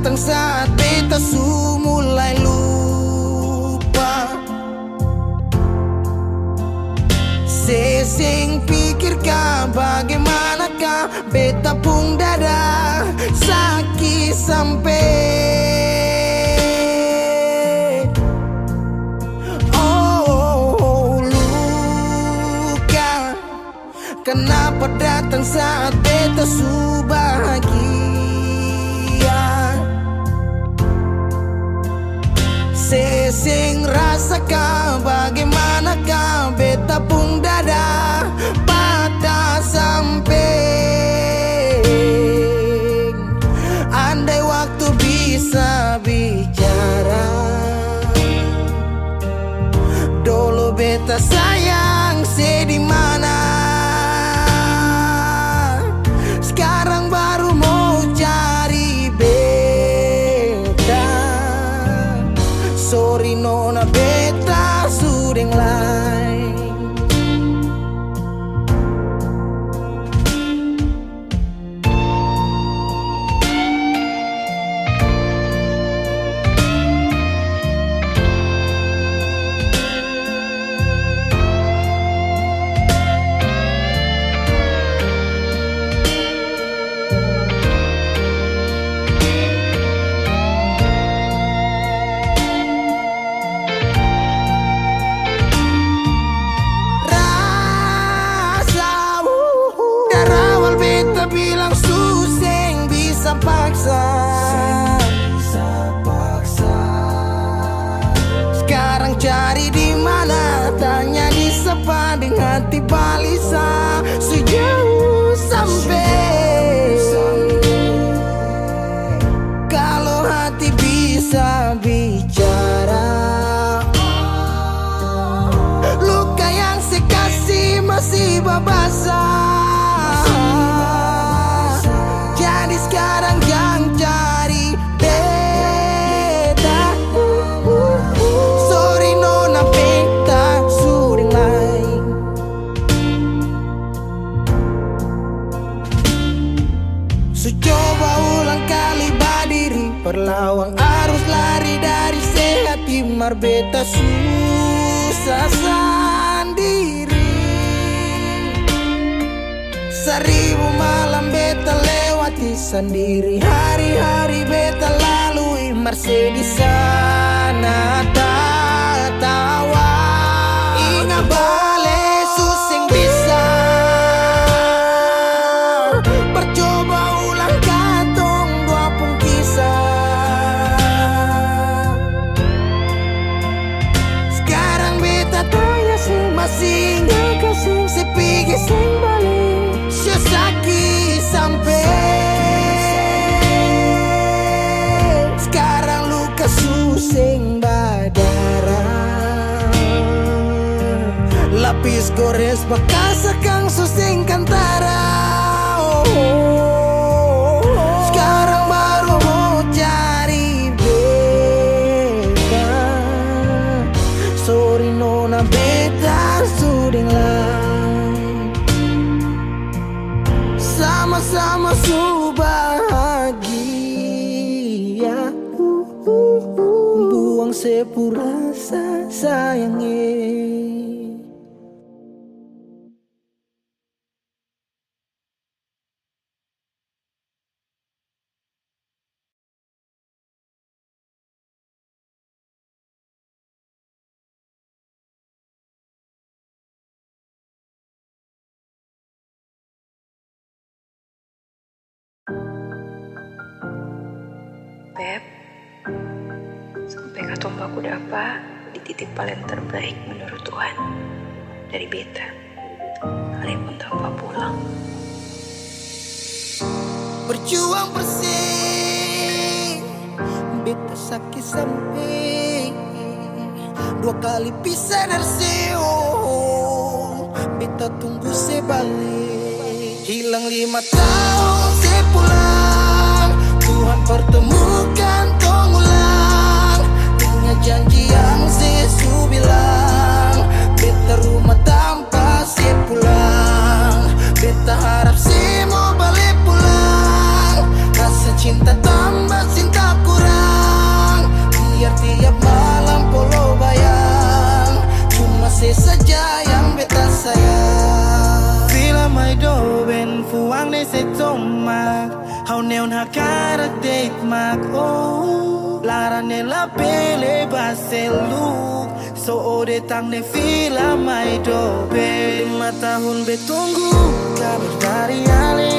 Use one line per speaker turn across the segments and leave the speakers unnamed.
datang saat beta su mulai lupa. Sesing pikirkan bagaimanakah beta pun dada sakit sampai. Oh, luka kenapa datang saat beta su bahagia. Sesing rasakan bagaimanakah beta pun dada patah sampai. Andai waktu bisa bicara, dulu beta sayang sedih mana. Sekarang baru mau cari beta. Sorry nona beta sudeng lain. Bilang suseng bisa paksa. Sekarang cari di mana, tanya di sepa dengan hati balisa. Sejauh sampai. Kalau hati bisa bicara, luka yang sekasih masih babasa. Jadi sekarang yang cari beta. Sorry nona beta sudeng lain. So coba ulang kali berdiri, perlawan arus lari dari sehat timar beta susah sendiri. Seribu malam beta lewati sendiri, hari-hari beta lalui marse di sana tertawa. Ingat bale suseng bisa, percoba ulang katong dua pun kisah. Sekarang beta tanya sih masih nggak kasih sepigi sing balik. Sakit sampai. Sekarang luka suseng badara, lapis gores bekas kang suseng kantara. Sekarang baru mau cari beta. Sorry nona beta sudeng lain. Sama-sama su bahagia, buang sepurasa sayangnya.
Beb, sampai katong baku dapa di titik paling terbaik menurut Tuhan dari beta. Kalian pun tanpa pulang.
Berjuang bersih, beta sakit sampai. Dua kali pisah dari seo, beta tunggu sebalik. Hilang 5 tahun sepulang, Tuhan pertemukan tong ulang. Dengan janji yang sesu bilang, beta rumah tanpa sepulang. Beta harap semua balik pulang. Rasa cinta tambah cinta fuang ne se tomak hau neon hakarak date mak oh lara ne la pele baseluk so ode tang ne fila mai dobe 5 tahun betunggu kabar dari Ale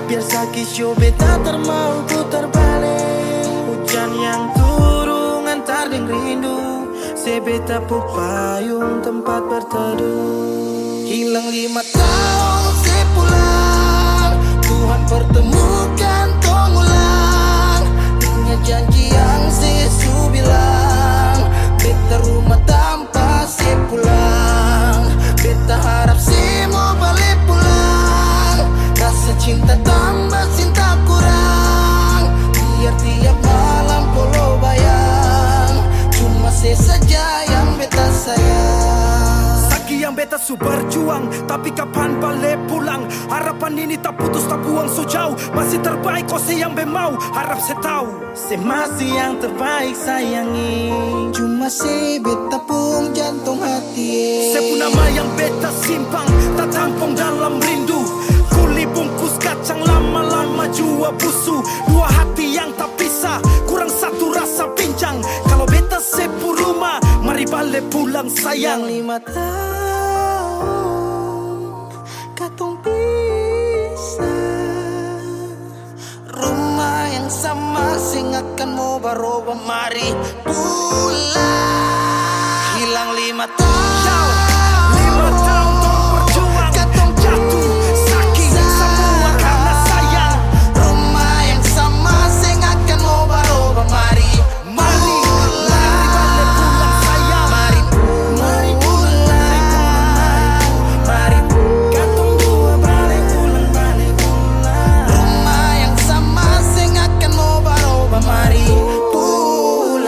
biar sakit show beta termau putar balik hujan yang turun antar deng rindu sebeta pupayung tempat berteduh hilang 5 tahun sepulang Tuhan pertemukan tong ulang ingat janji yang Yesus bilang beta rumah tanpa sepulang beta harap semua balik pulang rasa cinta tambah cinta kurang biar tiap malam polo bayang cuma saja yang beta sayang
Saki yang beta su berjuang tapi kapan balik pulang harapan ini tak putus tak buang so jauh masih terbaik kau se yang bemau harap se tahu
se masih yang terbaik sayangi cuma se beta pun jantung hati
se pun nama yang beta simpang tak tampung dalam rindu kuli bungkus kacang lama-lama jua busu dua hati yang tak pisah kurang satu rasa pincang kalau beta sepu rumah mari balik pulang sayang
5 tahun katong pisah rumah yang sama sing akan mau baroba mari pulang hilang 5 tahun
5 tahun tong berjuang
katong
jatuh sakit semua karena sayang
rumah yang sama sing akan mau baroba mari
mari balik pulang sayang
mari pulang mari
katong dua balik pulang
rumah yang sama sing akan mau baroba mari pulang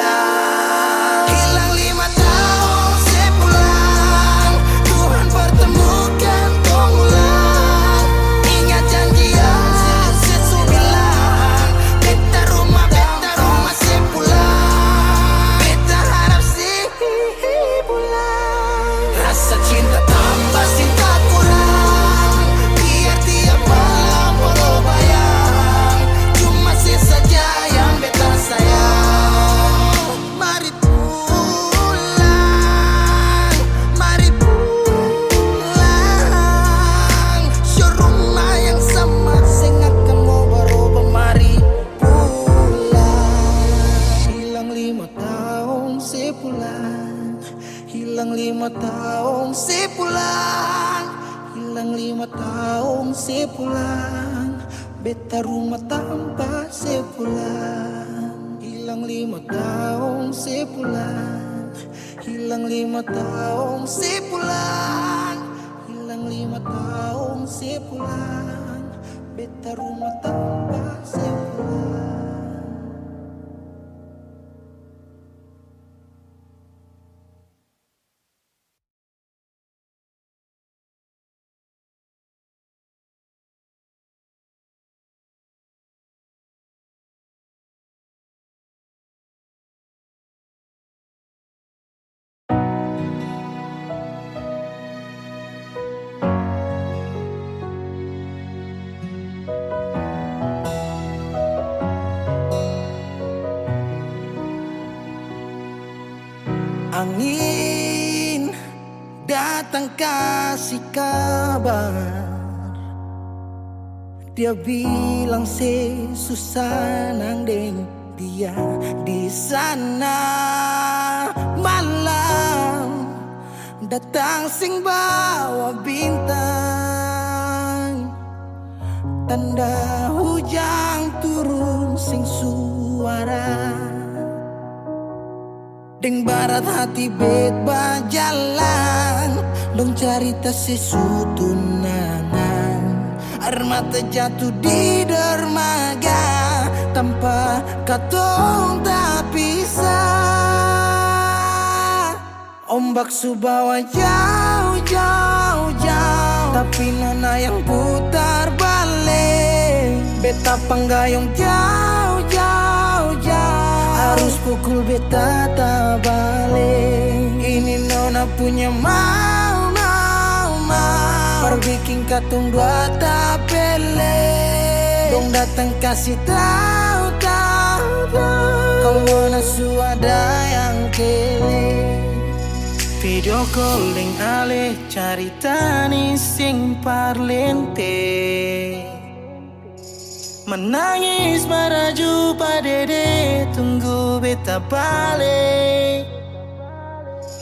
hilang 5 tahun sepulang Tuhan pertemukan tong ulang ingat janji yang Yesus bilang beta rumah sepulang beta harap sih pulang rasa cinta tambah cinta kurang biar tiap malam polo bayang cuma saja yang beta sayang mari pulang show rumah yang sama sing akan mau baroba mari pulang hilang 5 tahun sepulang hilang 5 tahun sepulang hilang 5 tahun sepulang beta rumah tanpa sepulang hilang 5 tahun sepulang hilang 5 tahun sepulang hilang 5 tahun sepulang beta rumah tanpa sepulang Angin datang kasih kabar dia bilang susah nang deng dia di sana malam datang sing bawa bintang tanda hujan turun sing suara deng barat hati bet bajalan dong cerita sesutunangan air mata jatuh di dermaga tanpa katong tak pisah ombak subawa jauh jauh jauh tapi nona yang putar balik beta panggayong jauh jauh jauh harus pukul beta tak balik ini nona punya mau Perbikin katung dua tapele dong datang kasih tahu kau mana suada yang kele. Video calling ale carita ni sing parlente, menangis maraju padede tunggu beta balik.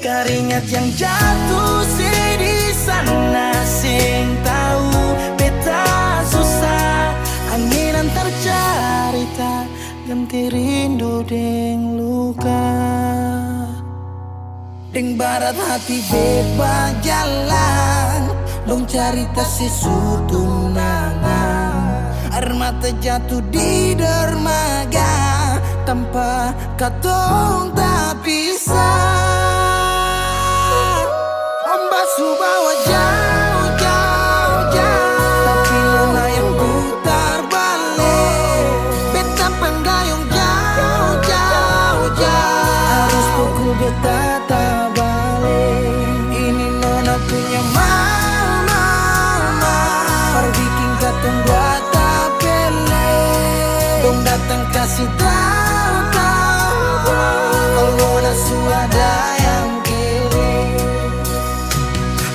Keringat yang jatuh di sana sing tahu beta susah. Angin antar carita ganti rindu deng luka. Deng barat hati bebas jalan dong carita sesutunangan. Air mata jatuh di dermaga tanpa katong tak bisa. Ombak subawa jauh tapi luna yang putar balik. Beta penggayung jauh harus pukul beta tak balik. Ini nona punya mama perbikin katong dua tapele dong datang kasih tahu kalau nona suada yang kele.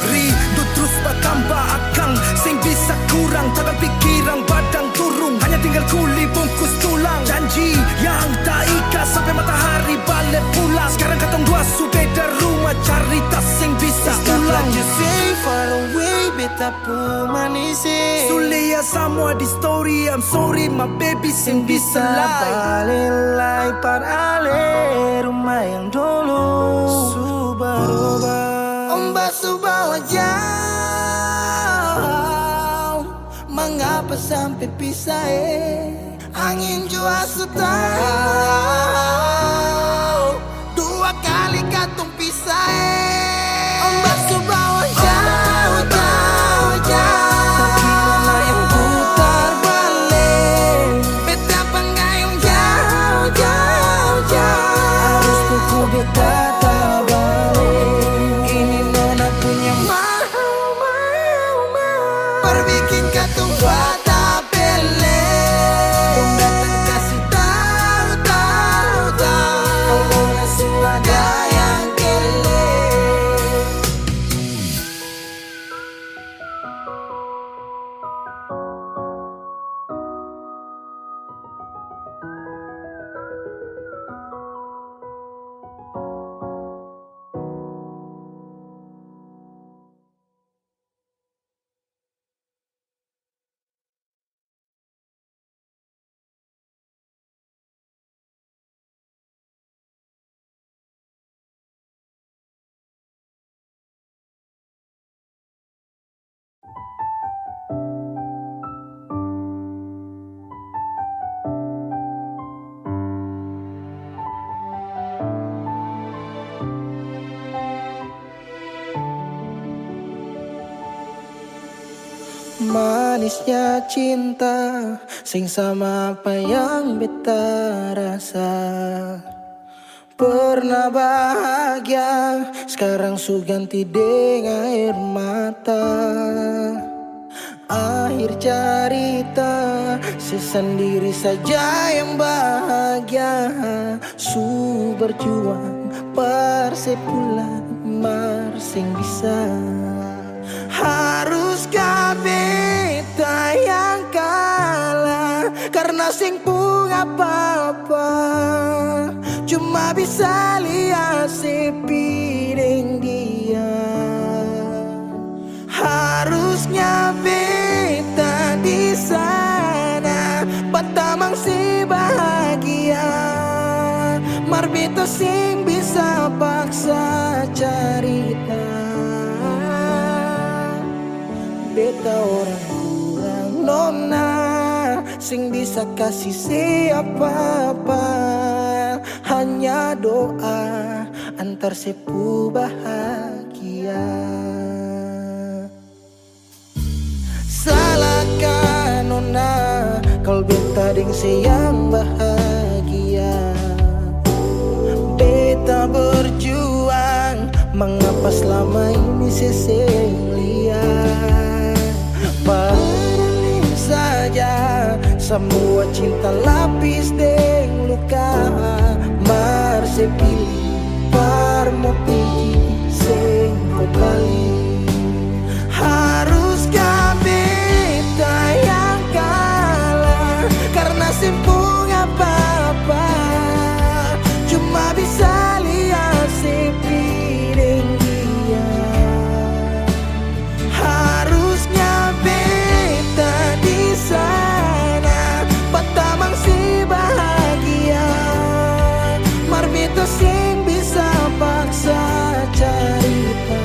Rindu terus bertambah akang sing bisa kurang, takkan pikiran badang turung, hanya tinggal kuli bungkus tulang. Janji yang tak ikat sampai matahari balik pulang. Sekarang katong dua sudah dari rumah carita sing bisa ulang.
Just say far away beta pu manise.
Sulia semua di story, I'm sorry my baby sing bisa lie.
Balilai par ale rumah yang dulu Subaroba. Ombak subawa jauh, mengapa sampai pisah angin jua tahu dua kali katong pisah Ombak subawa jauh tapi luna yang putar balik. Beta penggayung jauh harus pukul beta tak balik. Ini nona punya mau perbikin katong dua tapele dong datang kasih tahu kau nona suada yang kele. Manisnya cinta sing sama apa yang beta rasa. Pernah bahagia sekarang su ganti dengan air mata. Akhir cerita sesendiri saja yang bahagia. Su berjuang persepulan marsing bisa. Haruskah beta yang kalah karena sing pun apa-apa, cuma bisa lihat sepi deng dia. Harusnya beta di sana batamang si bahagia, mar beta sing bisa paksa cerita. Beta orang kurang nona sing bisa kasih siapa-apa, hanya doa antar sepu bahagia. Salahkan nona kalau beta deng sayang bahagia. Beta berjuang mengapa selama ini seseng lihat. Semua cinta lapis deng luka Mar sepilih par mo pilih sing kembali. Haruskah beta yang kalah karena sempung apa-apa cuma bisa lihat sepi deng dia. Harusnya beta di sana patamang si bahagia mar beta sing bisa paksa cerita.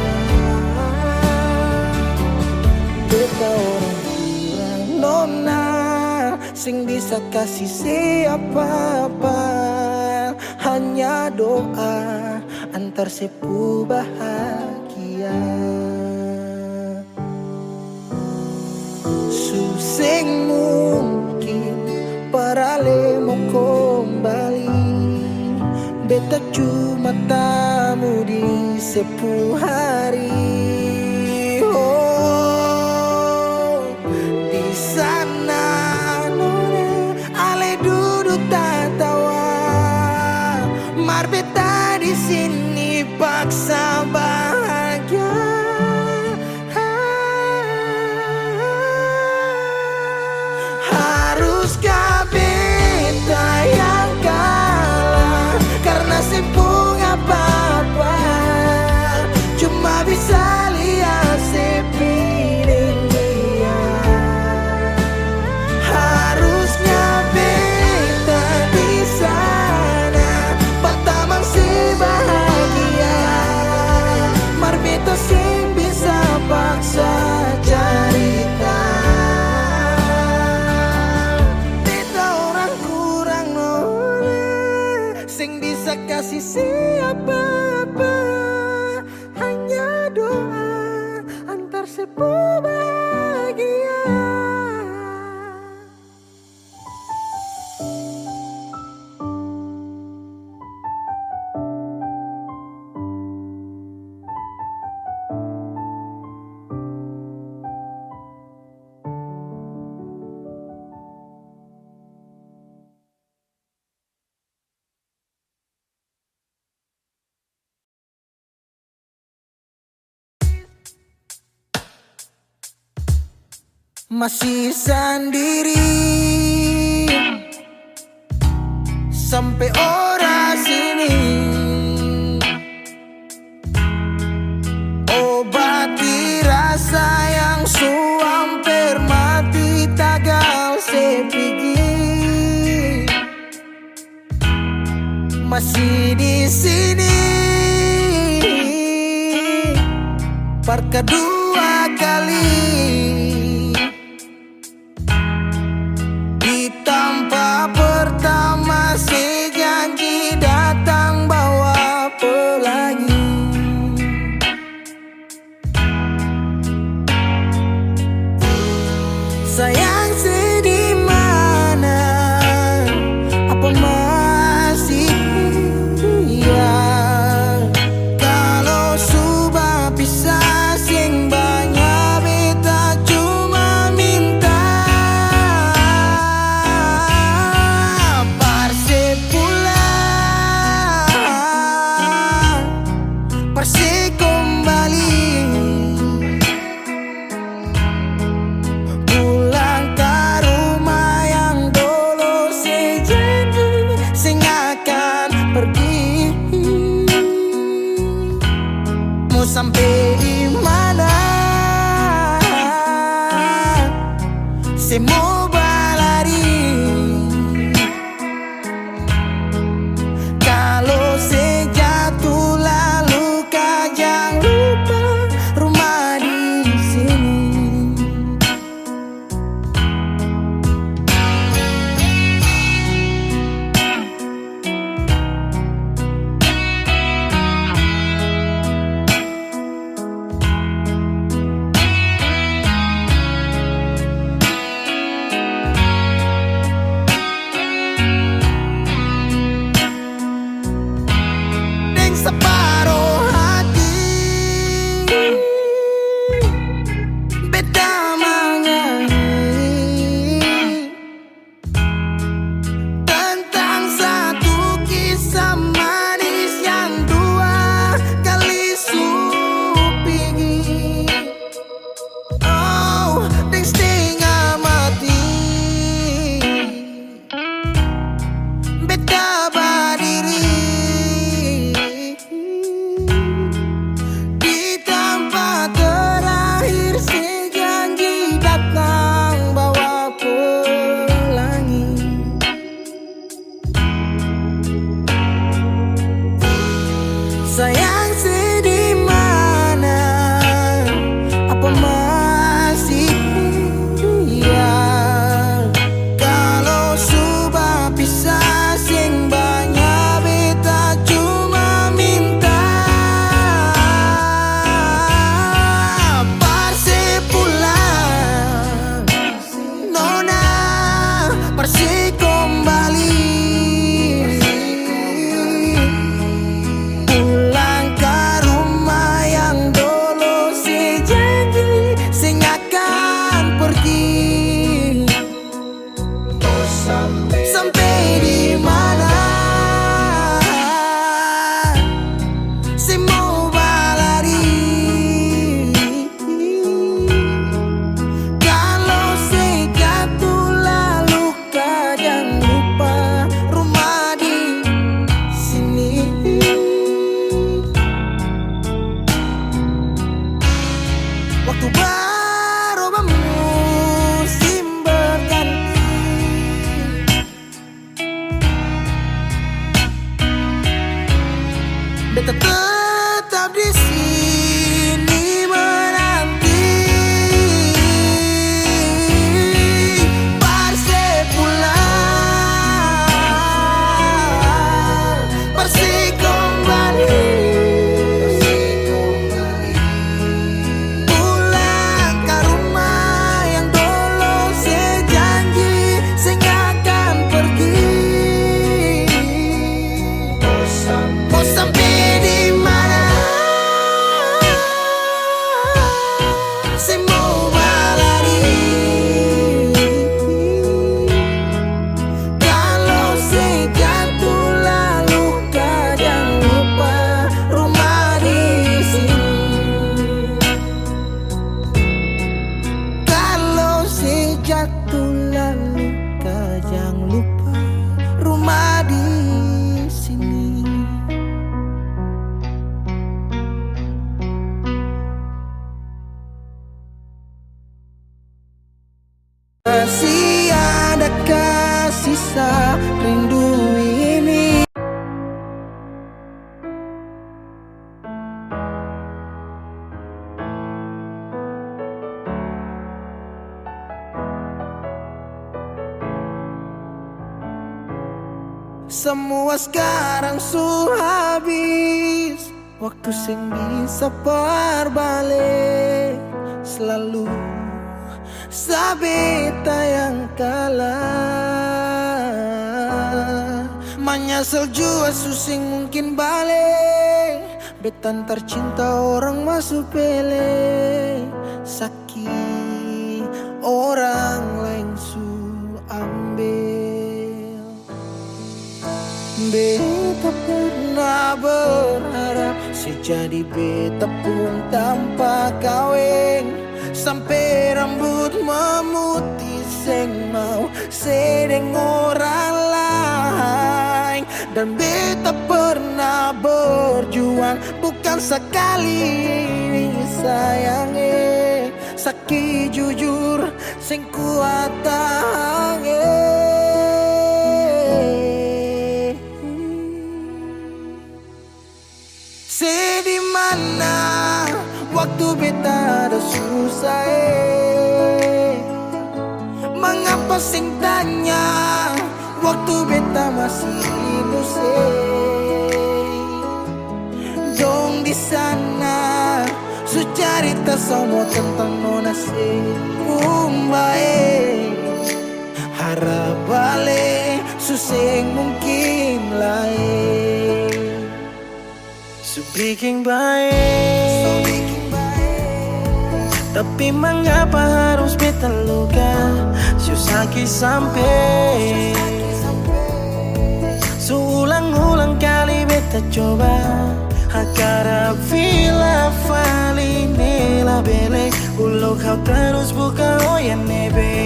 Beta orang kurang nona sing bisa kasih siapa-apa, hanya doa antar sepu bahagia. Suseng mungkin parale mau kembali, beta cuma tamu di sepu hari. Oh, di sana nona ale duduk tatawa, mar beta di sini paksa bahagia. Haruskah beta yang kalah karena sempung apa-apa cuma bisa lihat sepi deng dia. Harusnya beta di sana patamang si bahagia mar beta sing bisa paksa cerita. Beta orang kurang nona sing bisa kasih siapa-apa, hanya doa antar sepu bahagia. Masih sendiri sampai ora sini, obati rasa yang suamper mati tagal sepigi. Masih di sini par kedua kali tanpa pertama si janji datang bawa pelangi. Sayang sedih mana apa masih ya kalau sudah pisah sing banyak beta cuma minta Persi kembali pulang ke rumah yang dulu sejanji sing akan pergi. Mau sampai di mana? Semua balari kalau sejatuh lalu jangan lupa rumah di sini. waktu lalu kau jangan lupa rumah di sini. Masih adakah sisa rindu ini? Semua sekarang sudah habis, waktu sing bisa berbalik. Selalu sabeta yang kalah, menyesal jua susing mungkin balik. Betan tercinta orang masuk pele, sakit orang lain su ambil. Beta pernah berharap sejadi beta pun tanpa kawin, sampai rambut memutih seng mau sedeng orang lain. Dan beta pernah berjuang bukan sekali sayangi, sakit jujur sing kuat tahangi. Di mana waktu beta ada susah, mengapa sing tanya waktu beta masih inusai. Dong di sana su cerita semua tentang nona si kumbae, harap balik suseng mungkin lain. So bikin baik, tapi mengapa harus beta luka? Susaki sampai Seulang-ulang kali beta coba Hakara vila fali nela bele Ulo kau terus buka oya nebe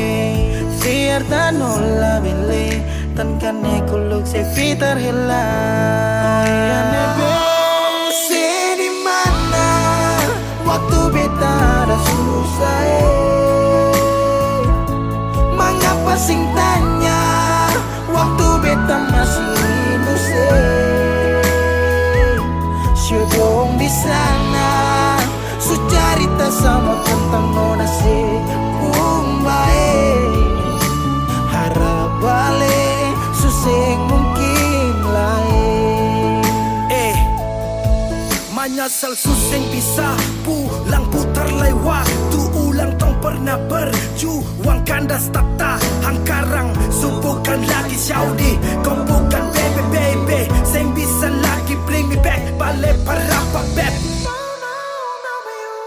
Fiar tanola bele Tan kane kuluk se fitar hela Oya nebe waktu beta ada susah, mengapa sing tanya waktu beta masih inusai. Syodong di sana su cerita sama tentang nona si kumbae, harap balik suseng mungkin lain.
Menyesal suseng bisa pulang putar lai waktu ulang tong pernah berjuang kandas tak tahan karang so bukan lagi Saudi kau bukan baby sing bisa lagi bring me back balik parapa back.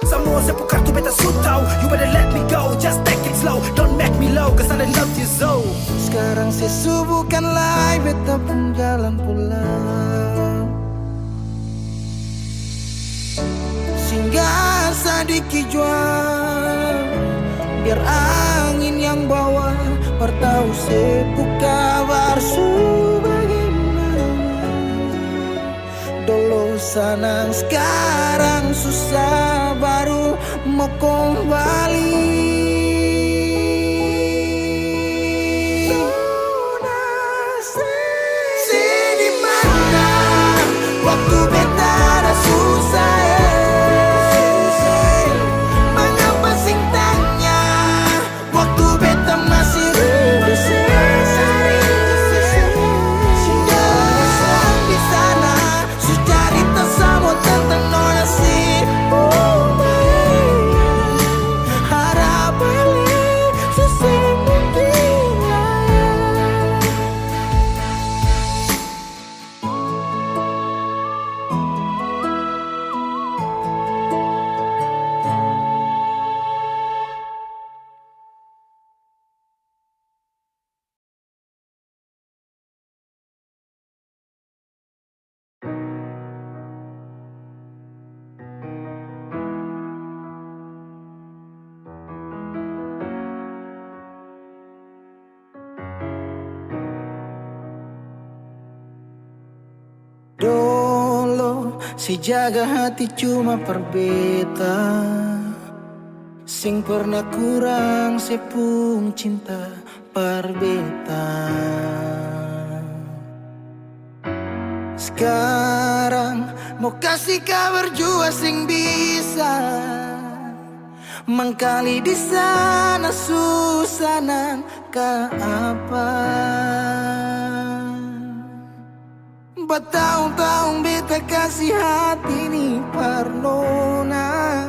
Semua sepu kartu beta su tau you better let me go just take it slow don't make me low cause I love you so.
Sekarang sesu bukan lai beta pun jalan pulang, singgah sedikit jual biar angin yang bawa bertahu sepu kabar su bagaimana. Dulu senang sekarang susah baru mau kembali. Di mana waktu beta ada susah, si jaga hati cuma perbeta. Sing pernah kurang sepung cinta perbeta. Sekarang mau kasih kabar jua sing bisa mengkali di sana susanan ke apa. Bertahun-tahun beta kasih hati ni parnona,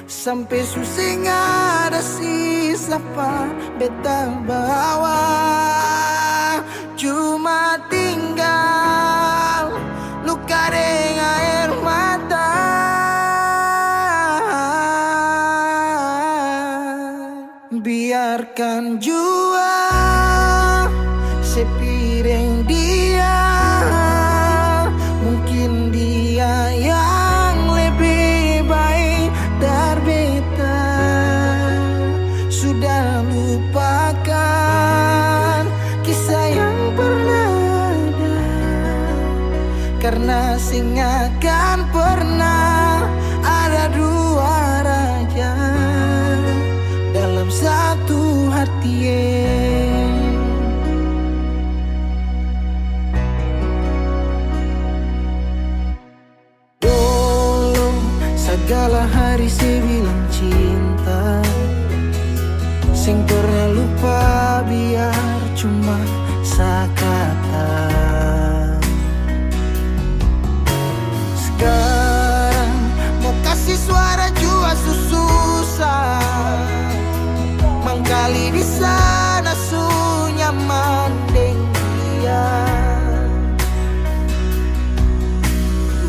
sampai susah ada sisa pa beta bawa. Cuma tinggal luka dengan air mata. Biarkan jua sepiring dia, mungkin dia yang lebih baik dari beta. Sudah lupakan kisah yang pernah ada, karena sing akan pernah ada dua raja dalam satu hati. Dulu segala hari saya bilang cinta, sing pernah lupa biar cuma sekata. Sekarang mau kasih suara jua susah, mengkali di sana sunyaman deng dia.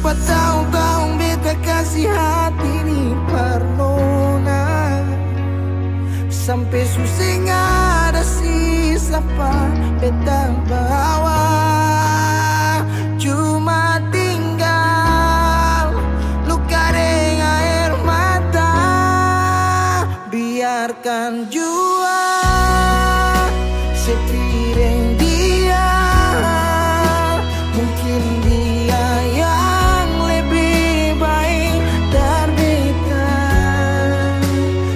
Bertahun-tahun beta kasih hati ni parnona, sampai susah ada sisa pa beta bawa. Cuma tinggal luka dengan air mata. Biarkan jua sepiring dia, mungkin dia yang lebih baik dari beta.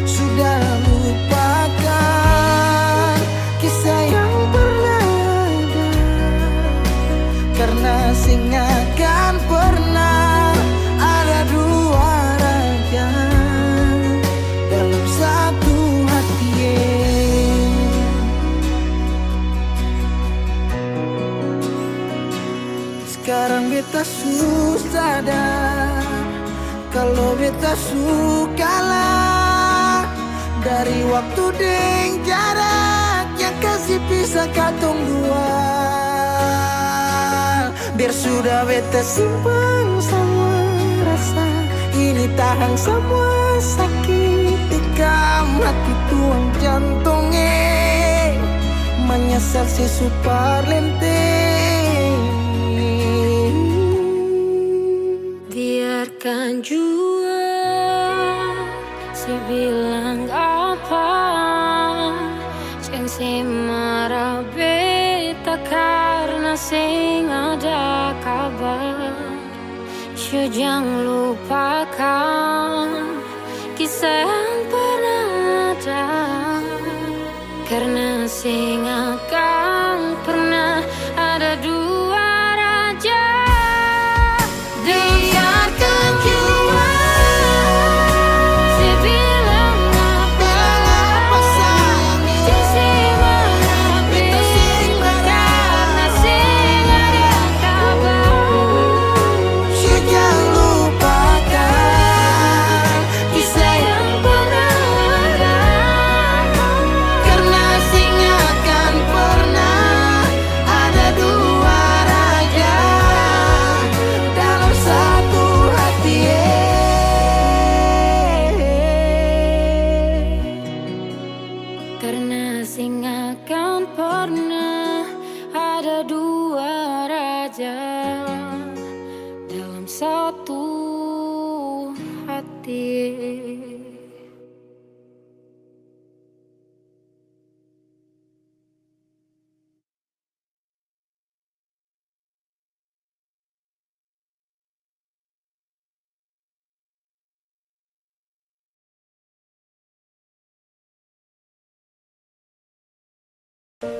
Sudah lupakan kisah yang pernah ada, karena sing akan pernah ada dua raja dalam satu hati. Sekarang beta susah dah, kalau beta suka lah, dari waktu deng jarak yang kasih pisah katong dua. Biar sudah beta simpan semua rasa, ini tahan semua sakit tikam hati tuang jantungnya, menyesal si super lenteng.
Biarkan jua si bilang apa, jangan si marah beta karena sing ada kabar. Jangan lupakan kisah yang pernah ada, karena sing akan pernah ada dua raja.
Biarkan jua
Sebilang apa
sayangnya,
Jangan si marah
beta sing marah
karena sing ada kabar.
jangan lupakan kisah yang pernah ada, karena sing akan pernah ada dua raja dalam satu hati.
Karena sing akan pernah ada dua raja dalam satu hati.
Jalan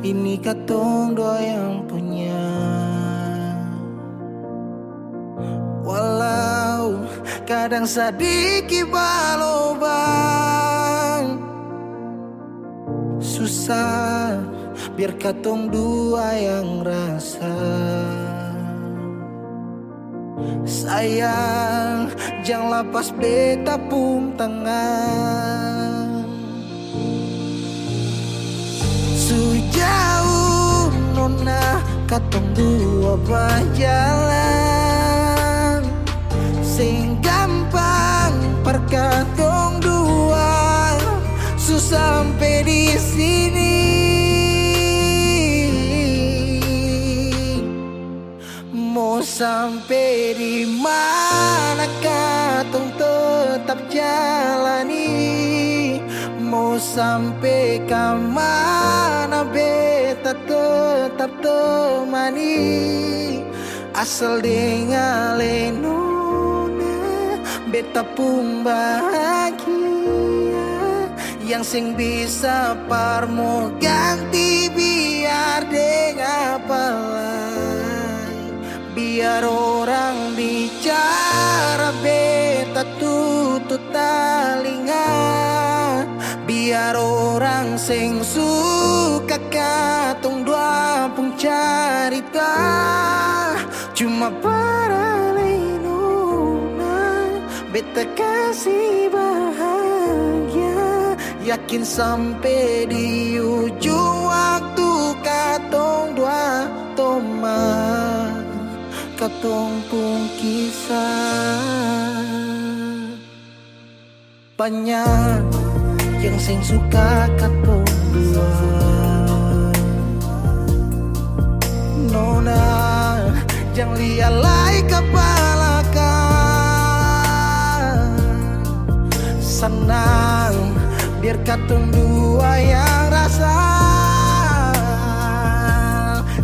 ini katong dua yang punya, walau kadang sedikit balobang. Susah biar katong dua yang rasa. Sayang jangan lepas beta pung tangan. Sejauh nona katong dua berjalan, sing gampang perkatong dua susah sampai di sini. Mau sampai di mana katong tetap jalani. Mau sampai ke mana beta tetap temani. Asal dengan nona beta pun bahagia. Yang sing bisa parmo ganti biar dengan palai. Biar orang bicara beta tutup telinga. Biar orang sing suka katong dua pun carita. Cuma para nona beta kasih bahagia. Yakin sampai di ujung waktu katong dua toma katong pun kisah. Banyak yang sing suka katong dua, nona jangan lialai kepala kan. Senang biar katong dua yang rasa.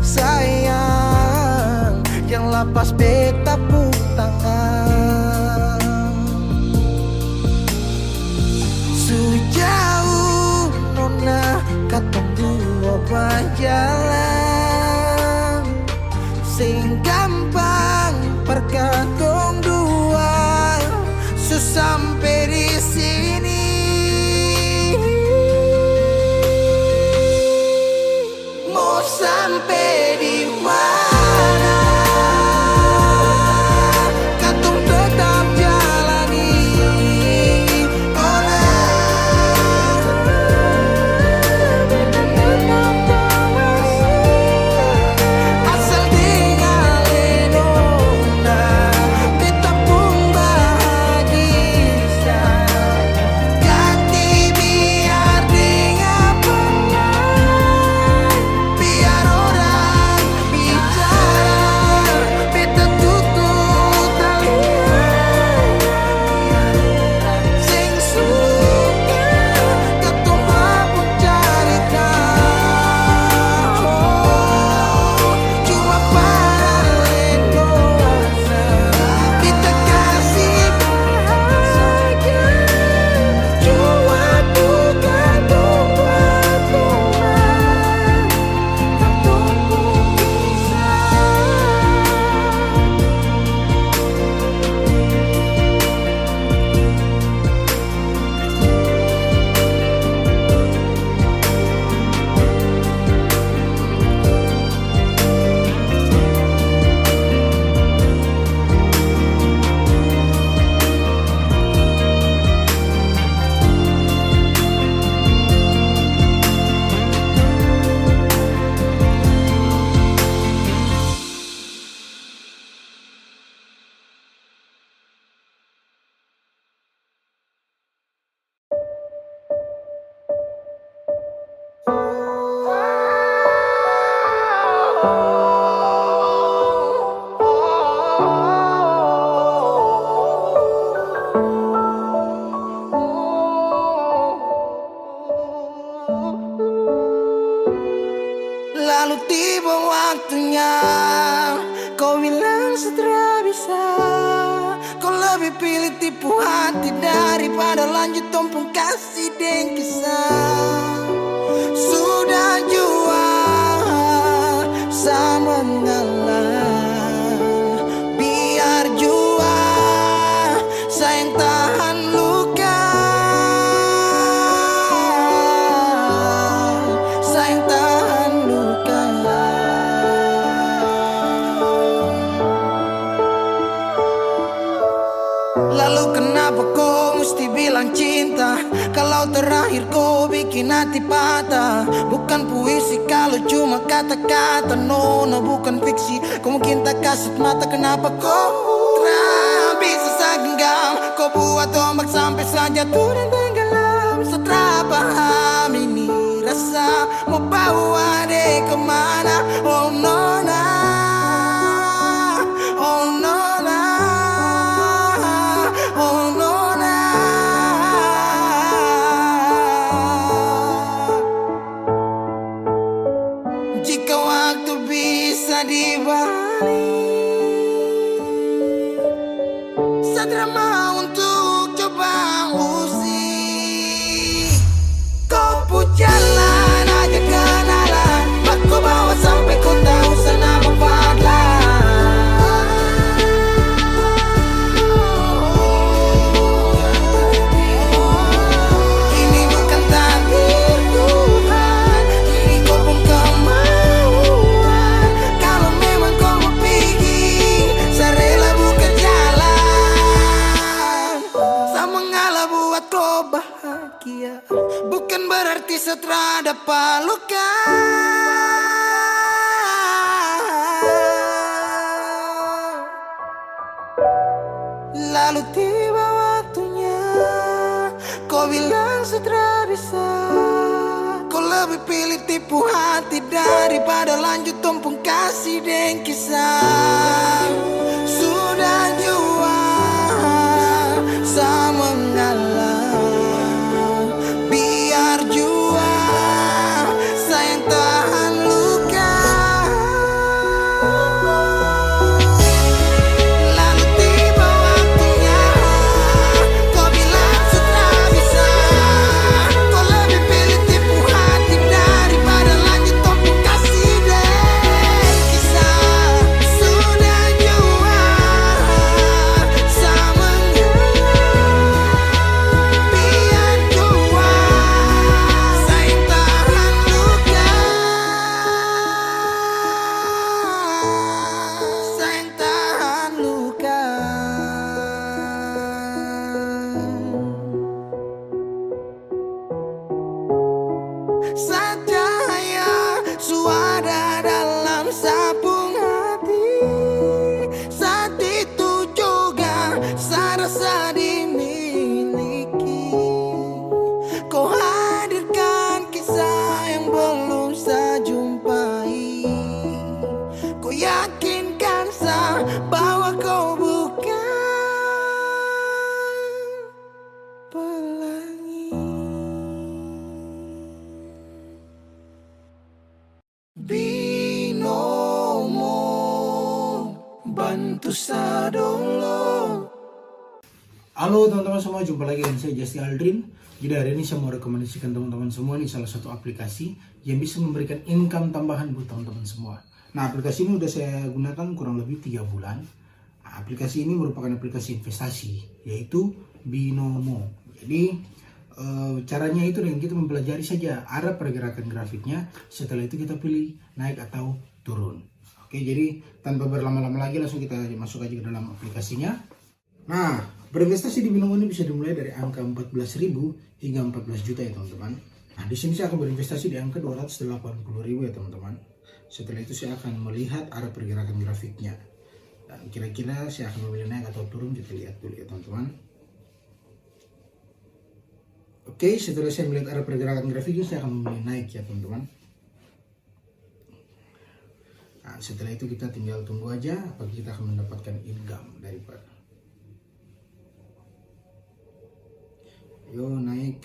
Sayang yang lepas beta pun tangan. Sejauh nona katong dua berjalan, sing gampang perkatong dua susah sampai di sini. Mau sampai di mana katong tetap jalani. Asal dengan nona beta pun bahagia. Ganti biar dengan palai. Biar orang bicara beta tutup telinga. Sing suka katong pun carita. Cuma para nona beta kasih bahagia. Cuma bukan katong berteman, katong pun kisah. Lalu tiba waktunya, kau bilang setelah bisa. Kau lebih pilih tipu hati daripada lanjut tumpung kasih dan kisah. Sudah jual sama mengalah, biar jua sayang tahan luka, sayang tahan luka. Lalu kenapa kau mesti bilang cinta kalau terakhir kau bikin hati patah? Bukan puisi kalau cuma kata-kata, nona bukan fiksi. Kau mungkin tak kasih mata, kenapa kau bisa segenggam? Kau buat ombak sampai saja turun tenggelam. Setelah paham ini rasa mau bawa deh kemana? Oh nona, oh nona, oh nona. Jika waktu bisa dibalik, Sadra mau untuk coba usik. Kau pun jalan aja kenalan, aku bawa sampai kau tahu sana ini bukan takdir Tuhan, ini kau pun kemauan. Kalau memang kau mau pergi, saya rela buka jalan. Saya mengalah buat kau bahagia, bukan berarti setelah dapat luka. Lalu tiba waktunya, kau bilang setelah bisa. Kau lebih pilih tipu hati daripada lanjut tumpung kasih dan kisah. Sudah jual sama mengalah, biar jua sayang tahan luka. Lalu tiba waktunya, kau bilang sudah bisa. Kau lebih pilih tipu hati daripada lanjut tumpung kasih dan kisah. Sudah jual sama mengalah, biar jua sayang tahan luka, sayang tahan luka. Cahaya suara dalam sabung hati, saat itu juga saya rasa dimiliki. Kau hadirkan kisah yang belum saya jumpai. Kau yakinkan saya bahwa kau bukan pelangi. Binomo bantu sadolo.
Halo teman-teman semua, jumpa lagi dengan saya Justy Aldrin. Jadi hari ini saya mau rekomendasikan teman-teman semua ini salah satu aplikasi yang bisa memberikan income tambahan buat teman-teman semua. Nah, aplikasi ini udah saya gunakan kurang lebih 3 bulan. Nah, aplikasi ini merupakan aplikasi investasi, yaitu Binomo. Jadi caranya itu dengan kita mempelajari saja arah pergerakan grafiknya. Setelah itu kita pilih naik atau turun. Oke, jadi tanpa berlama-lama lagi langsung kita masuk aja ke dalam aplikasinya. Nah, berinvestasi di Binomo ini bisa dimulai dari angka 14.000 hingga 14 juta ya teman-teman. Nah, di sini saya akan berinvestasi di angka 280.000 ya teman-teman. Setelah itu saya akan melihat arah pergerakan grafiknya. Dan kira-kira saya akan memilih naik atau turun, kita lihat dulu ya teman-teman. Oke, setelah saya melihat arah pergerakan grafiknya, saya akan memilih naik ya teman-teman. Nah, setelah itu kita tinggal tunggu aja apakah kita akan mendapatkan income daripada. Yo, naik.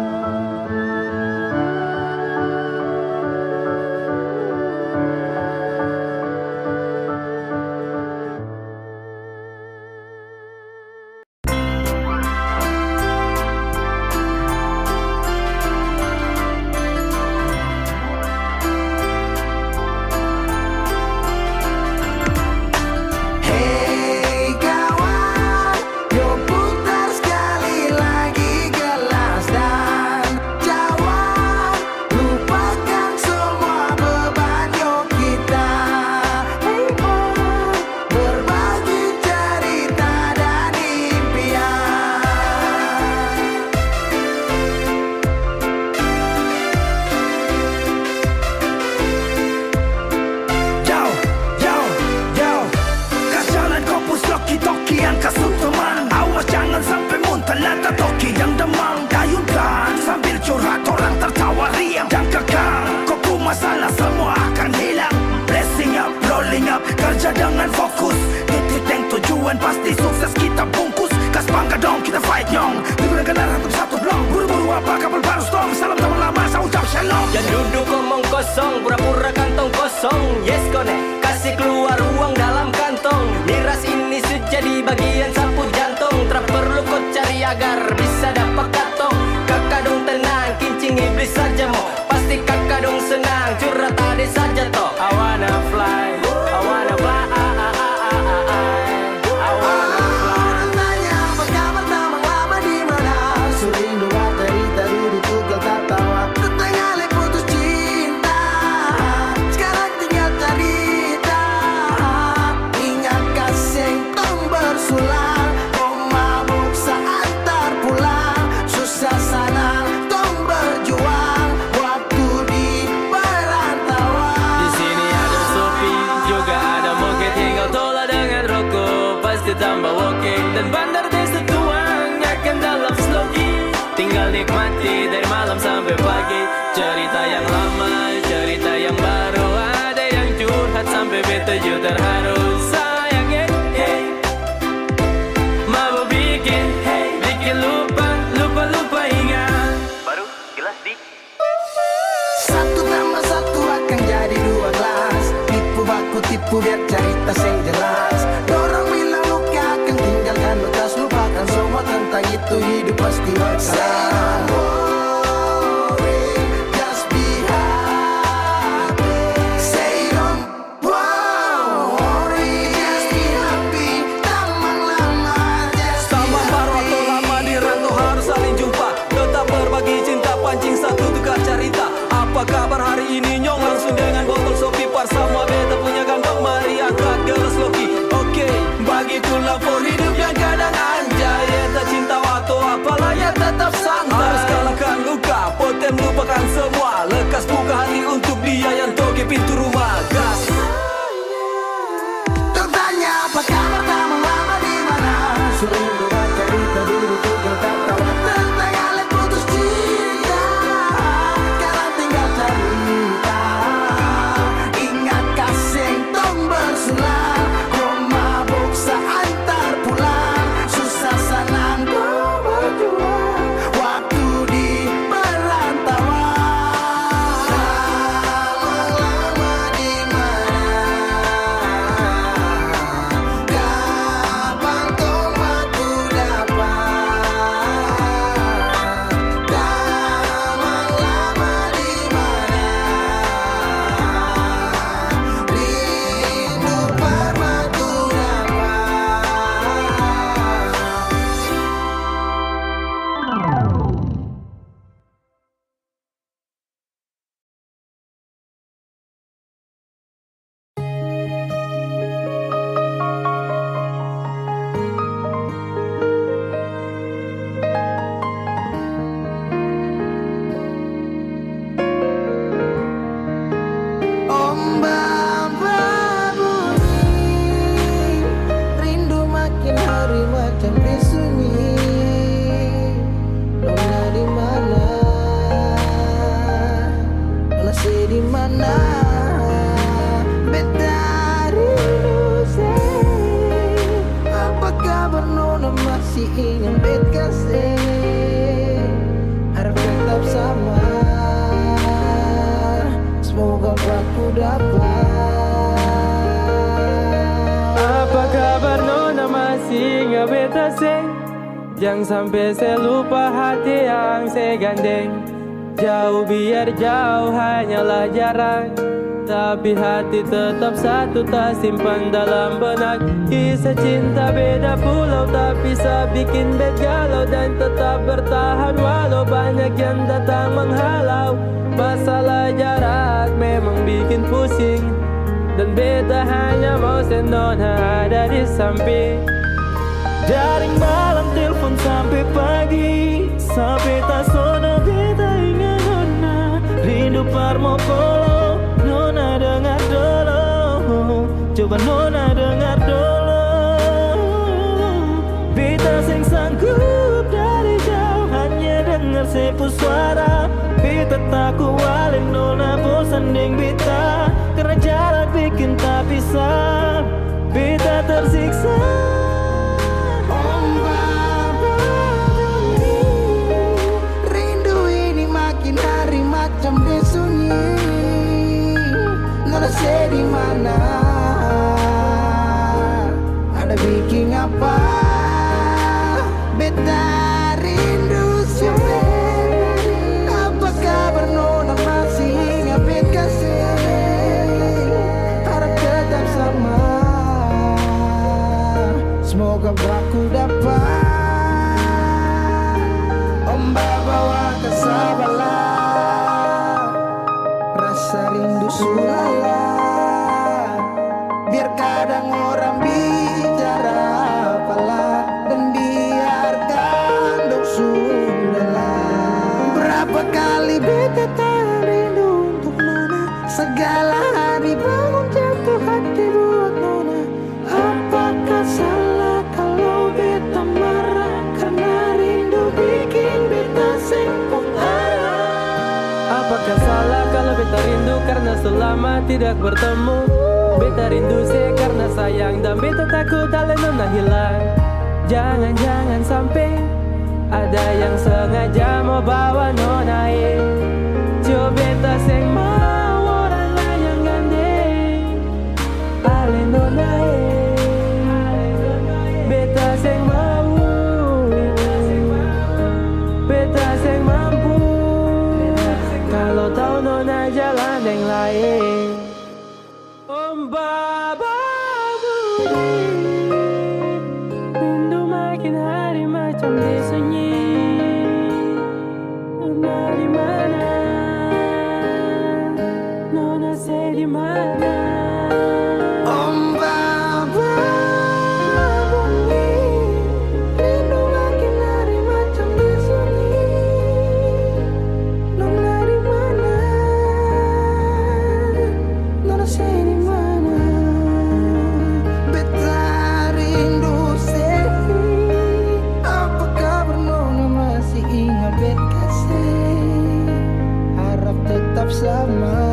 right nyong. Liburan kendaraan satu blok. Buru-buru apa kapal baru stop. Salam teman lama saya ucap shalom.
Jangan duduk omong kosong, pura-pura kantong kosong. Yes connect, kasih keluar uang dalam kantong. Miras ini sudah jadi bagian sapu jantung. Tak perlu kau cari agar bisa dapat katong. Kakak dong tenang, kincing iblis saja mau. Pasti kakak dong senang, curhat tadi saja toh. I wanna fly, I wanna fly, I wanna fly.
Orang tanya apa kabar tamang lama di mana? Serindu cerita duduk Google tertawa. Tetangga le putus cinta, sekarang tinggal cerita. Ingat kasih tong bersulang, oh mabuk saat terpulang. Susah sana tong berjuang, waktu di perantauan.
Di sini ada Sophie, juga ada Moke. Tinggal tola dengan rokok, pasti tambah walking. Dan bandar desa tuang akan dalam slogi. Tinggal nikmati dari malam sampai pagi. Cerita yang lama, cerita yang baru. Ada yang curhat sampai beta juga terharu. Sayang mabuk bikin, bikin lupa ingat. Baru jelas dik.
Satu tambah satu akan jadi 12. Tipu baku tipu biar cerita yang jelas. Dorang bilang luka akan tinggalkan bekas. Lupakan semua tentang itu, hidup pasti bakalan. Just be happy. Say don't worry, just be happy. Tamang lama, just be
Sama baru atau
happy.
lama di rantau harus saling jumpa. Tetap berbagi cinta, pancing satu tukar cerita. Apa kabar hari ini nyong? Langsung dengan botol Sophie par sama beta punya kantong. Mari angkat gelas Loki. Oke, begitulah for hidup yang kadang anjay. Eta cinta atau apalah ya tetap santai. Harus kalahkan luka, potem lupakan semua. Lekas buka hati untuk dia yang toge pintu rumah. Gas.
Tanya apa kabar tamang lama di mana? Serindu cerita duduk Google tertawa. Tetangga le putus cinta, sekarang tinggal cerita. Ingat kasih tong bersulang, kau mabuk saat terpulang. Susah senang kau berjuang, waktu di perantauan. Lama-lama di mana? Kapan kau aku dapat? Lama-lama di mana? Rindu permatu dapat. Ombak berbunyi, rindu makin hari macam disunyi. Nona di mana? Nona di mana? Beta rindu say. Apa kabar Nona masih ingin bet kasih? Harap tetap sama. Semoga aku dapat.
Apa kabar Nona masih ingat beta say? Jangan sampai saya lupa hati yang saya gandeng. Jauh biar jauh hanyalah jarak, tapi hati tetap satu tak simpan dalam benak. Kisah cinta beda pulau tapi bisa bikin bet galau. Dan tetap bertahan walau banyak yang datang menghalau. Masalah jarak memang bikin pusing, dan beta hanya mau Nona ada di samping. Dari malam telepon sampai pagi, sampai tak sono beta ingat Nona. Rindu parmo polo, Nona dengar dulu. Coba Nona dengar dulu. Beta sing sanggup dari jauh hanya dengar sepu suara. Beta tak kualin Nona bosan deng beta, karena jarak bikin tak bisa. Beta tersiksa.
Ombak beta tak rindu untuk nona. Segala hari bangun jatuh hati buat nona. Apakah salah kalau beta marah karena rindu bikin beta sempung arah?
Apakah salah kalau beta rindu karena selama tidak bertemu? Beta rindu sih karena sayang dan beta takut ale nona hilang. Jangan-jangan sampai ada yang sengaja mau bawa nona coba beta seng mau orang lain yang gandeng ale nona beta seng mau, beta seng mampu kalau tahu nona jalan yang lain. Om Baba Budi, rindu makin hari macam disunyi. Nona di mana? Nona say di mana?
Om Baba bunyi, rindu makin hari macam disunyi. Nona di mana? Nona say di mana? Beta rindu say, apa kabar nona masih ingat beta kasih? Harap tetap sama.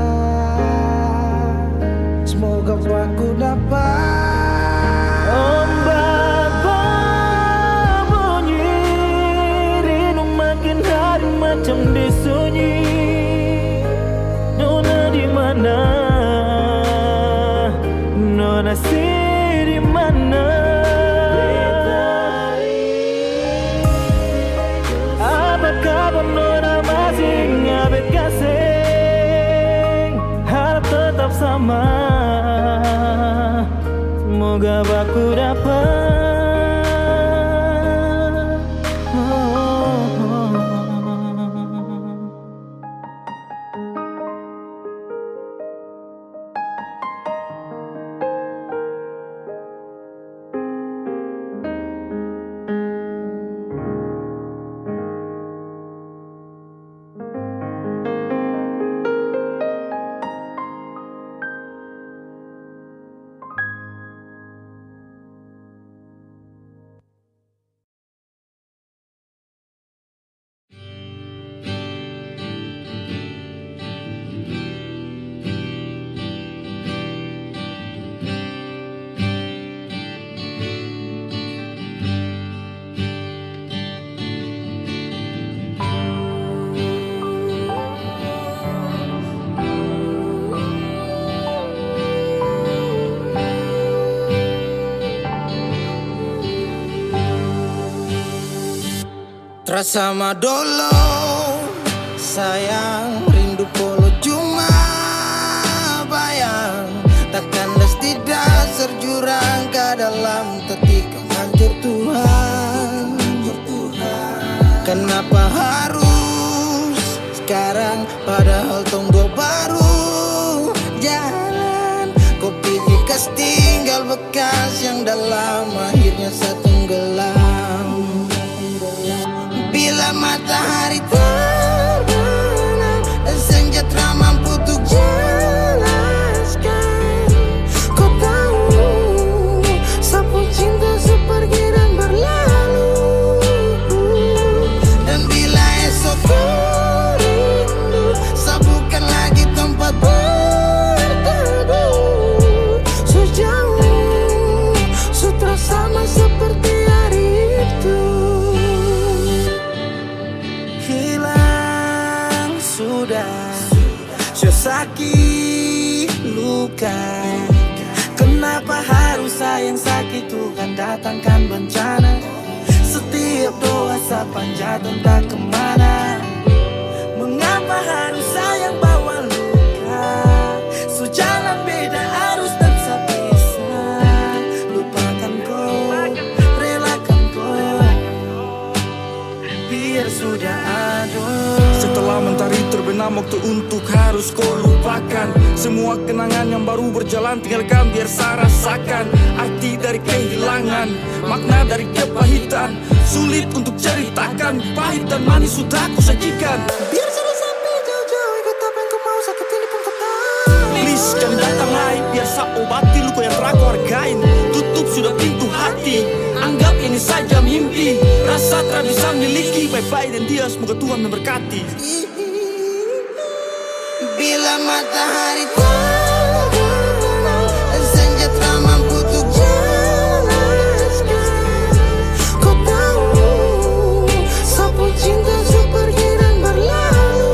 Semoga aku dapat.
Om Baba bunyi, rindu makin hari macam disunyi. Nona di mana? Nona sih di mana? Apa kabar nona masih ingat beta kasih? Harap tetap sama. Semoga aku dapat.
Terasa sama dolo, sayang rindu polo cuma bayang. Takkan mesti dasar jurang ke dalam ketika hancur Tuhan. Kenapa harus sekarang padahal tong dua baru jalan? Kau pikir kas tinggal bekas yang dalam akhirnya setenggelam. Bila matahari terbenam dan senja tak mampu untuk jelaskan, kau tahu sapu cinta sepergi dan berlalu. Dan bila esok kau rindu, sabukan lagi tempat berteduh. Sejauh sutra sama seperti hari itu. Sudah sakit luka. Kenapa harus sayang sakit Tuhan datangkan bencana? Setiap doa sepanjang tak kemana. Mengapa harus sayang bawa luka? Sejalan beda arus dan sepisah. Lupakan kau, relakan kau, biar sudah aduh.
Setelah mentari terbenam, waktu untuk harus kau lupakan. Semua kenangan yang baru berjalan tinggalkan biar saya rasakan. Arti dari kehilangan, makna dari kepahitan. Sulit untuk ceritakan, pahit dan manis sudah aku sajikan.
Biar sudah sampai jauh-jauh
Please jangan datang lagi, biar sa obati luka yang telah kau hargain. Tutup sudah pintu hati, anggap ini saja mimpi. Rasa tak bisa miliki, bye-bye dan dia, semoga Tuhan memberkati.
Bila matahari terbenam, senja tak mampu untuk jelaskan. Kau tahu, sapu cinta pergi dan berlalu.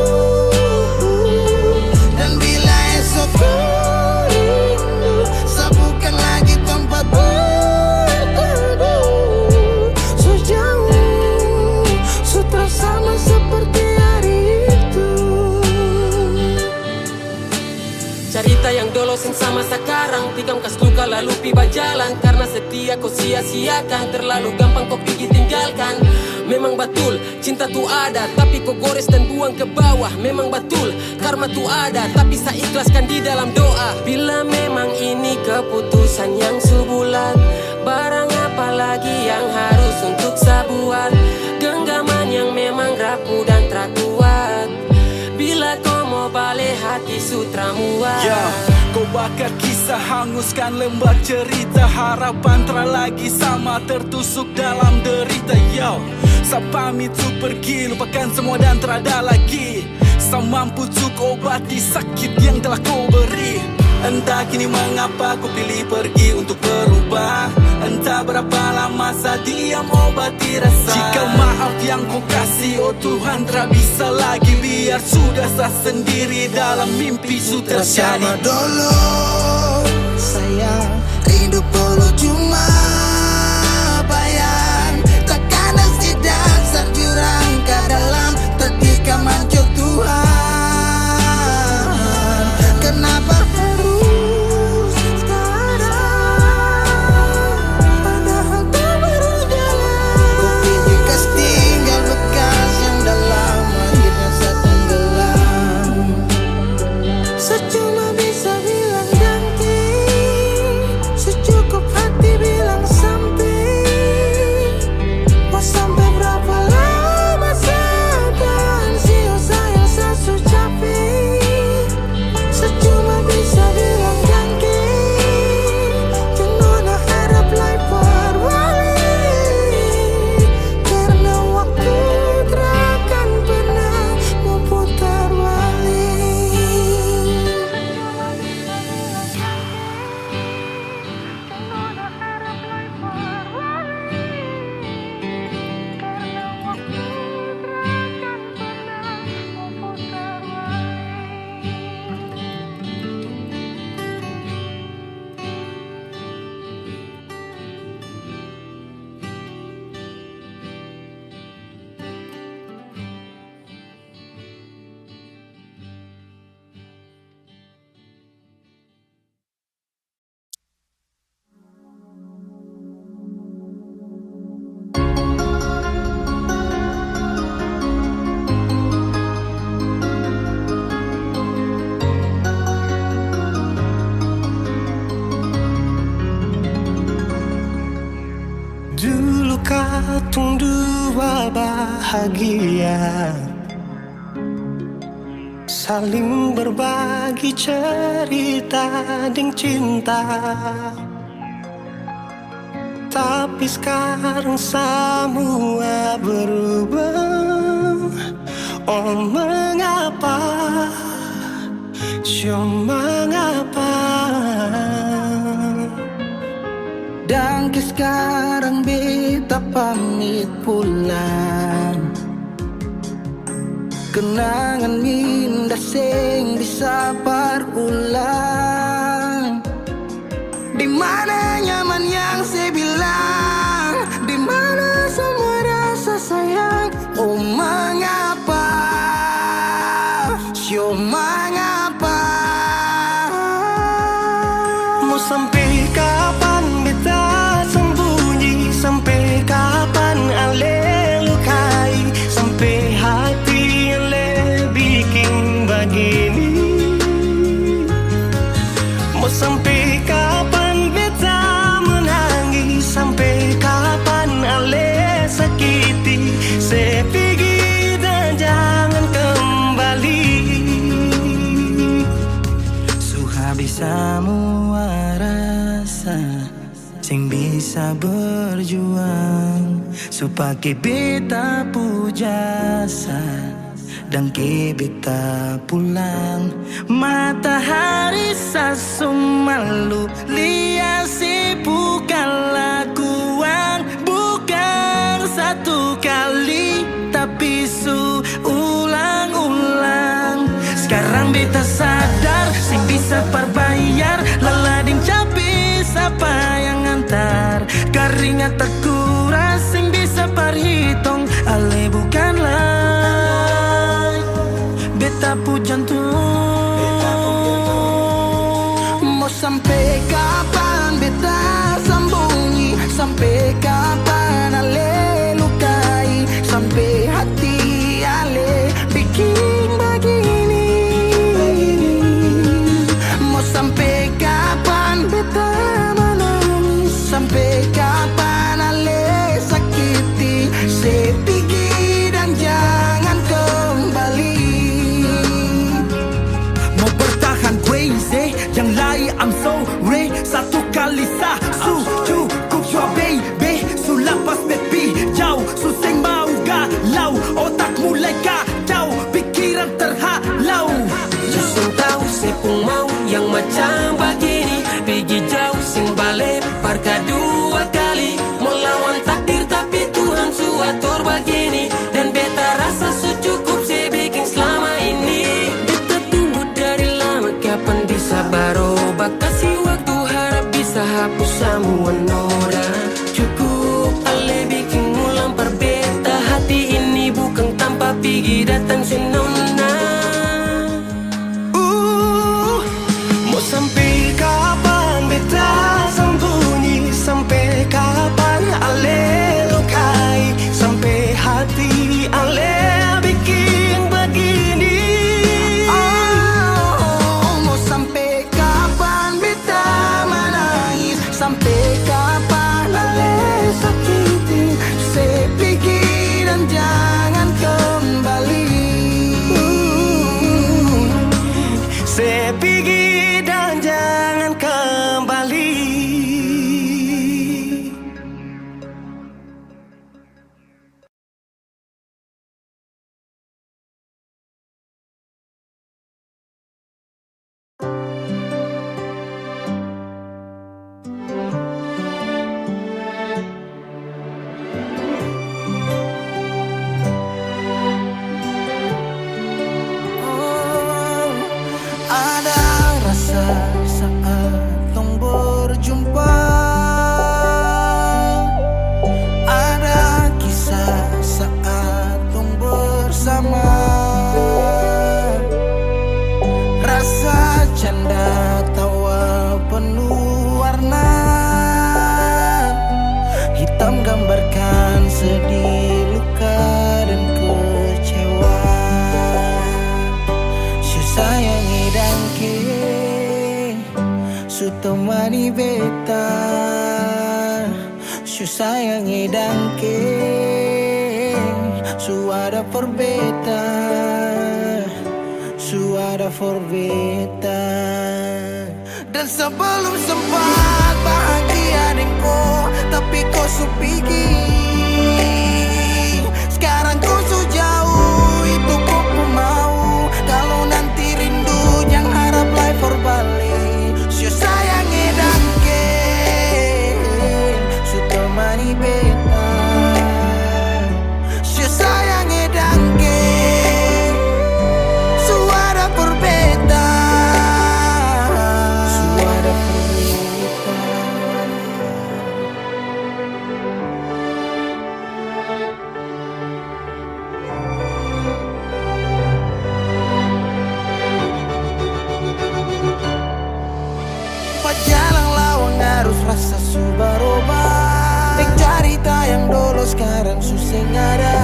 Dan bila esok kau rindu, sapukan lagi tempat berteduh. Sejauh, sutra sama seperti hari itu.
Cerita yang dulu sing sama sekarang, tikam kas luka lalu piba jalan. Karena setia kau sia-siakan, terlalu gampang kau pergi tinggalkan. Memang betul, cinta tu ada, tapi kau gores dan buang ke bawah. Memang betul, karma tu ada, tapi saya ikhlaskan di dalam doa. Bila memang ini keputusan yang sebulat, barang apa lagi yang harus untuk saya buat? Genggaman yang memang rapuh dan terkuat. Bila kau mau balik hati sutra muat.
Kau bakar kisah, hanguskan lembar cerita. Harapan tak lagi sama, tertusuk dalam derita. Sa pamit tu pergi, lupakan semua dan tak ada lagi. Sa mampu tu obati sakit yang telah kau beri. Entah kini mengapa ku pilih pergi untuk berubah. Entah berapa lama saya diam obati rasa. Jika maaf yang ku kasih, oh Tuhan tak bisa lagi. Biar sudah saya sendiri dalam mimpi su terjadi.
Bersama dulu sayang, hidup dulu cuma bayang. Tekanan sidang serjurang ke dalam ketika mancur Tuhan. Kenapa harus sekarang, padahal tak baru jalan. Ku pilih kas tinggal bekas yang dalam, akhirnya saya tenggelam. Secuma bisa bilang ganti, secukup hati bilang sampai. Mau sampai berapa lama saya akan sia-sia yang saya capek. Secuma bisa bilang ganti, jangan harap lagi berbalik. Karena waktu takkan pernah mau putar balik.
Dulu katung dua bahagia, saling berbagi cerita dan cinta. Tapi sekarang semua berubah. Oh mengapa, mengapa?
Dan sekarang beta pamit pulang. Kenangan indah sing bisa berulang. Di mana nyaman yang saya bilang, di mana semua rasa sayang. Oh mengapa, mengapa?
Mau sampai kapan beta sembunyi? Sampai kapan ale lukai? Sampai hati ale bikin begini.
bisa berjuang supaya beta pujasa dan ke beta pulang. Matahari sasum malu liasi bukan lakuan, bukan satu kali tapi ulang-ulang. Sekarang beta sadar sing bisa perbayar lalading capi siapa yang antar keringat terkuras sing bisa perhitung ale bukanlah beta pu jantung. Mau sampai kapan beta sembunyi, sampai kapan ale lukai, sampai hati ale bikin begini. Mau sampai kapan beta menangis, sampai kapan ale sakiti, sepigi dan jangan kembali.
Mau bertahan crazy, yang lain I'm sorry. Satu kali sah, cukup jua baby. Sulapas baby, jauh suseng mau galau. Otak mulai kacau, pikiran terhalau.
Susung tahu sepung mau yang macam begini. Pergi jauh sing balik parka dua kali. Melawan takdir tapi Tuhan suatur begini. Dan beta rasa cukup saya bikin selama ini. Beta tunggu dari lama kapan bisa berubah. Kasih waktu harap bisa hapus semua noda. Cukup ale bikin ulang perbeta. Hati ini bukan tanpa pergi datang senona.
Mau sampai kapan beta sembunyi, sampai kapan ale lukai, sampai hati ale bikin begini. Mau sampai kapan beta menangis, sampai kapan ale sakiti, sepigi dan jangan kembali. Sepigi dan jangan kembali. Ada rasa saat tong berjumpa, ada kisah saat tong bersama, rasa canda tawa penuh warna, hitam gambarkan sedih, luka dan kecewa. Sayangi dan ke su temani beta, su sayangi dan ke su ada for beta, su ada for beta. Dan sebelum sempat bahagia denko, tapi kau su pergi. Sekarang kau su jauh, itu kau mau. Kalau nanti rindu jangan harap life for balik. Su sayangi dan ke su temani beta, su sayangi dan ke su ada for beta, su ada for beta. Jalan lawang harus rasa subaroba. Dek cerita yang dulu sekarang susah ada.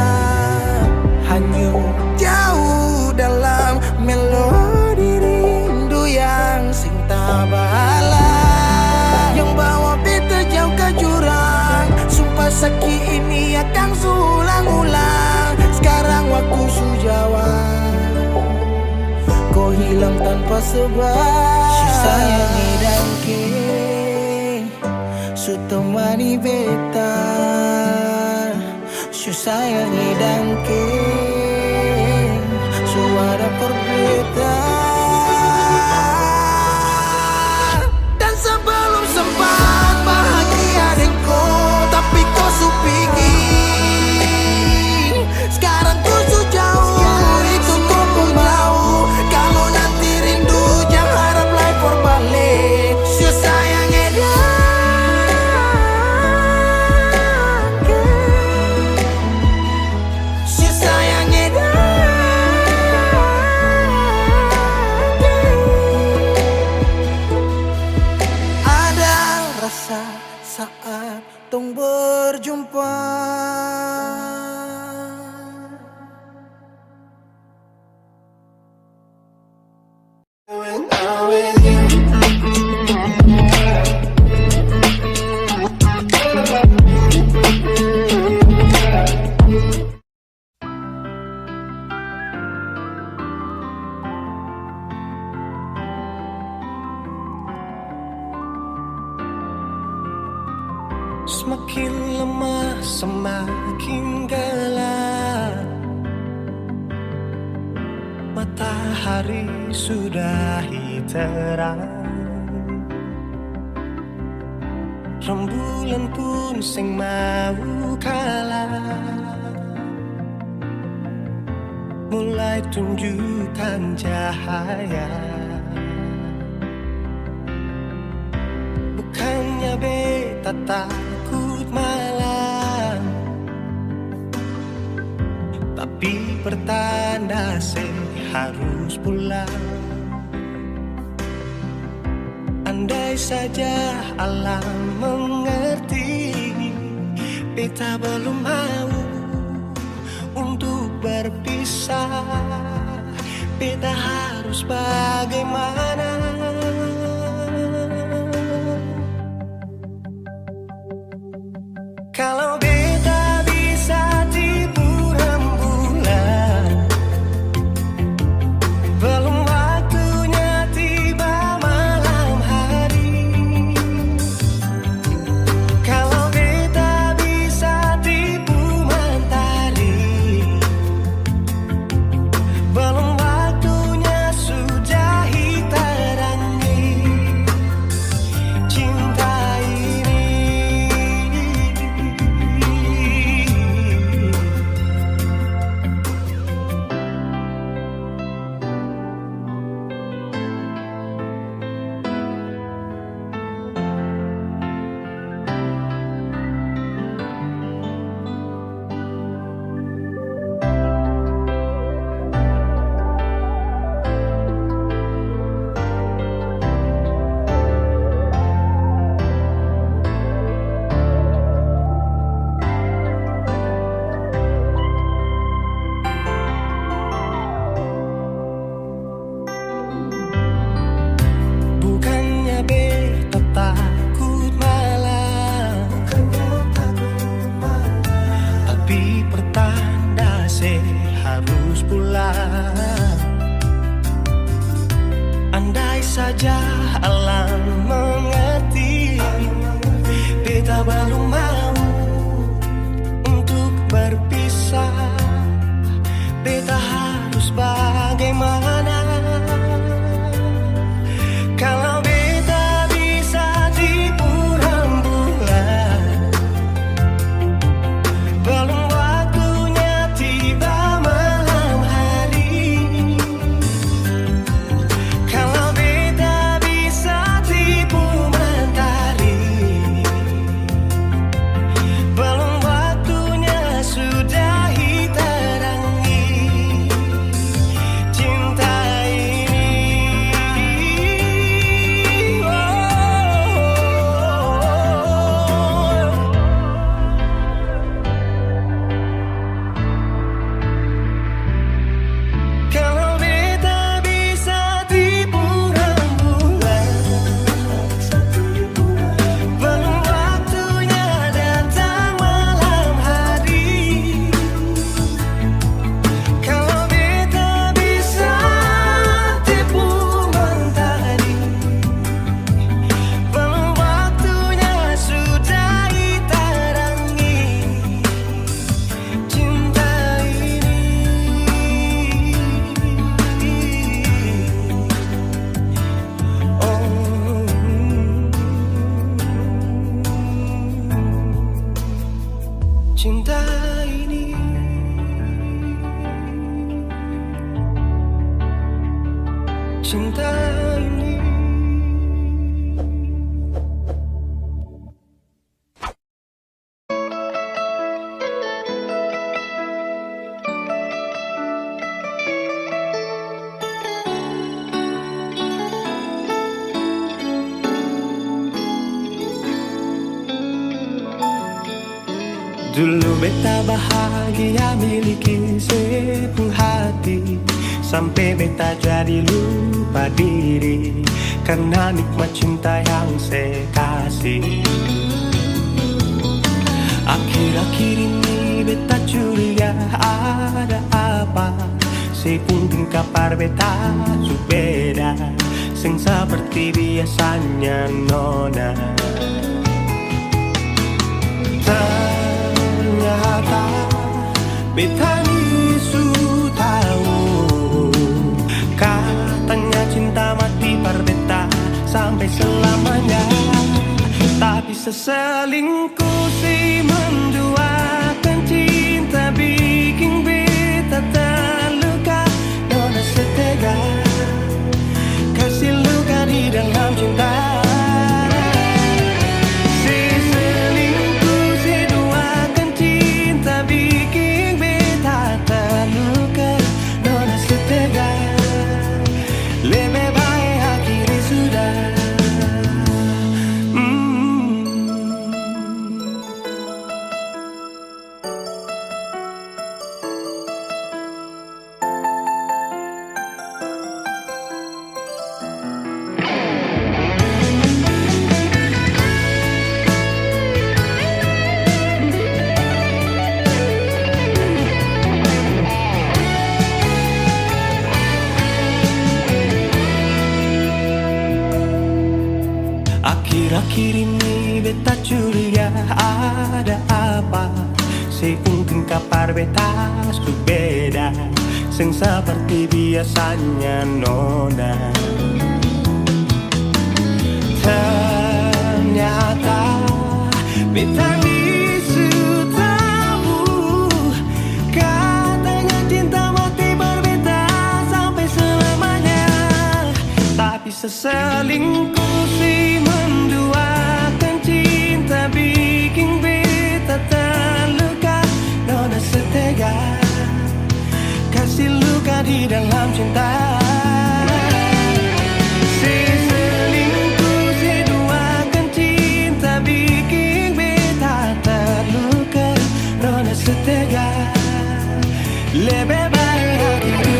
Hanyut jauh dalam melodi rindu yang sing tabala, yang bawa beta jauh ke jurang. Sumpah sakit ini akan ulang-ulang. Sekarang waktu su jawab, kau hilang tanpa sebab. Su sayangi dan ke su su temani beta, su sayangi dangke, su ada perbedaan. Dan sebelum sempat bahagia denganku, tapi kau su pergi. Sekarang ku su jauh, itu kau pun mau. Kalau nanti rindu jangan harap lagi berbalik. Su sayang edake, su sayang edake. Ada rasa saat tong berjumpa.
Semakin lemah, semakin gelap. Matahari sudah terang. Rembulan pun sing mau kalah, mulai tunjukkan cahaya. Bukannya beta takut malam, tapi pertanda harus pulang. Andai saja alam mengerti, beta belum mau untuk berpisah. Beta harus bagaimana? Kalau beta bisa tipu rembulan, belum waktunya tiba malam hari. Kalau beta bisa tipu mentari, belum waktunya sudah terangi cinta ini. Bukannya beta takut malam, tapi pertanda harus pulang. Andai saja alam mengerti, beta belum mau untuk berpisah. Beta harus bagaimana? Kalau beta bisa tipu rembulan, belum waktunya tiba malam hari. Kalau beta bisa tipu mentari, belum waktunya sudah terangi
cinta ini.
Dulu beta bahagia miliki sepenuh hati, sampai beta jadi lupa diri karena nikmat cinta yang saya kasih. Akhir-akhir ini beta curiga ada apa, saya pun kabar beta su beda, sing seperti biasanya nona. Ternyata beta ni su tahu, katanya cinta mati par beta sampai selamanya. Tapi seselingkuh si menduakan cinta bikin beta terluka. Nona setega kasih luka di dalam cinta. Akhir-akhir ini beta curiga ada apa, saya pun kabar beta su beda, sing seperti biasanya nona. Ternyata beta ni su tahu, katanya cinta mati berbeda sampai selamanya. Tapi seselingkuh si menduakan cinta bikin beta terluka. Nona setega kasih luka di dalam cinta. Seselingkuh si duakan cinta bikin beta terluka. Nona setega lebih baik hati